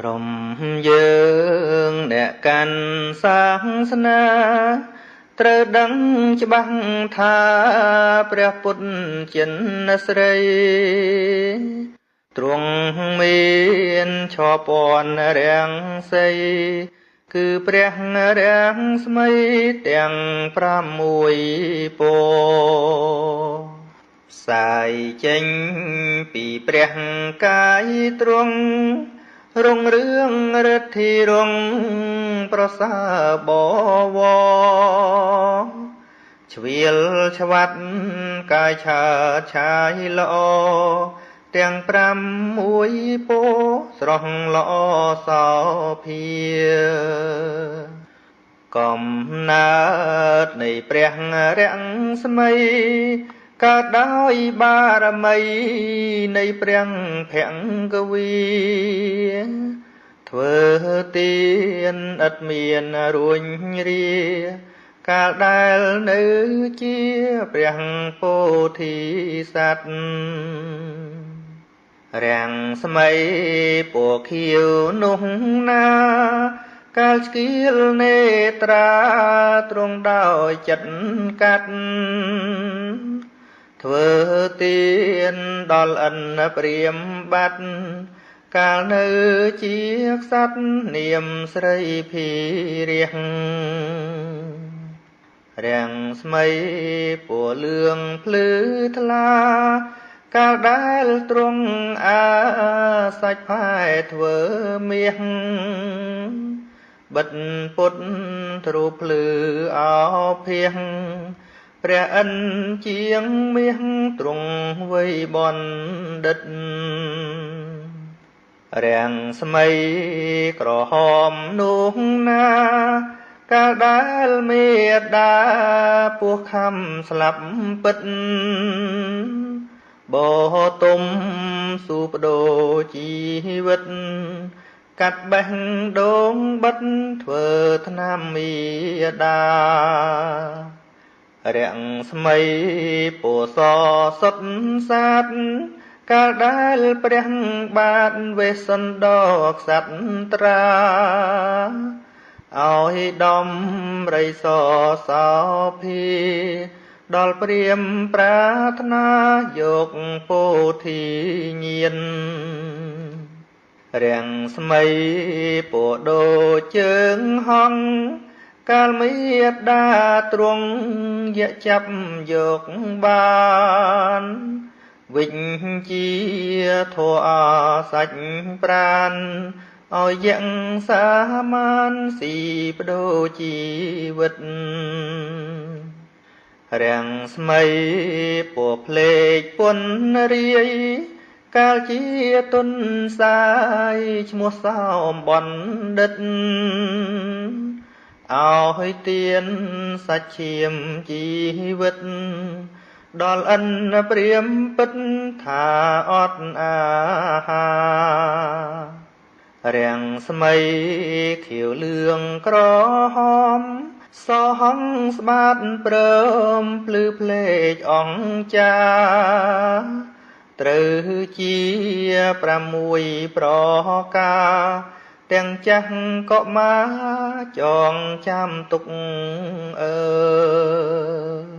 ក្រុមយើងអ្នកកាន់សាសនាត្រូវដឹងច្បាស់ថាព្រះពុទ្ធចិនស្រីទ្រង់មានឈរពន្ធរាំងសីគឺព្រះរាំងស្មីទាំង6ពណ៌ផ្សាយចេញពីព្រះកាយទ្រង់រុងរឿងរិទ្ធីរុងប្រសើរបវរជ្រៀលឆ្វាត់កាយឆើតឆាយល្អទាំង6ពណ៌ស្រស់ល្អសោភាកំណើតនៃព្រះរាំងស្មីកើតដោយបារមីនៃព្រះភង្គវីធ្វើទានឥតមានរួញរាកាលដែលនៅជាព្រះពោធិសត្វរាំងស្មីពណ៌ខៀវនោះណាកាលស្គៀលនេត្រាទ្រង់ដោយចិត្តកាត់ធ្វើទានដល់ឥនព្រាមបាត់កាលនៅជាក្សត្រនាមស្រីភីរះរាំងស្មីពណ៌លឿងភ្លឺថ្លាកាលដែលទ្រង់សាច់ផែធ្វើមាសបិទពុទ្ធទ្រូភ្លឺអោភាសព្រះឥន្ទជាងមាសទ្រង់វ័យបណ្ឌិតរាំងស្មីក្រហមនោះណាកាលដែលមេដាពោះខំស្លាប់ពិតបោទុំស៊ូបដូរជីវិតកាត់បេះដូងបិទធ្វើថ្នាំមេដារាំងស្មីពណ៌សសុទ្ធសាទកាលដែលព្រះបាទវេស្សន្តរក្សត្រាឲ្យដំរីសសោភាដល់ព្រាមប្រាថ្នាយកពោធិញាណរាំងស្មីពណ៌ដូចជើងហង្សកាលមេដាទ្រង់យកចាប់យកបានវិជ្ជាធម៌សាច់ប្រានឲ្យយ៉ាងសាមានស៊ីបដូរជីវិតរាំងស្មីពណ៌ភ្លេកពន់រាយកាលជាទុនសាយឈ្មោះសោមបណ្ឌិតឲ្យទានសាច់ឈាមជីវិតដល់ឥនព្រាមពិតថាអត់អាហាររាំងស្មីខៀវលឿងក្រហមសហងស្បាតព្រមភ្លឺភ្លេចអង្ចាត្រូវជា6ប្រការទាំងចាស់ក៏មកចងចាំទុកអើ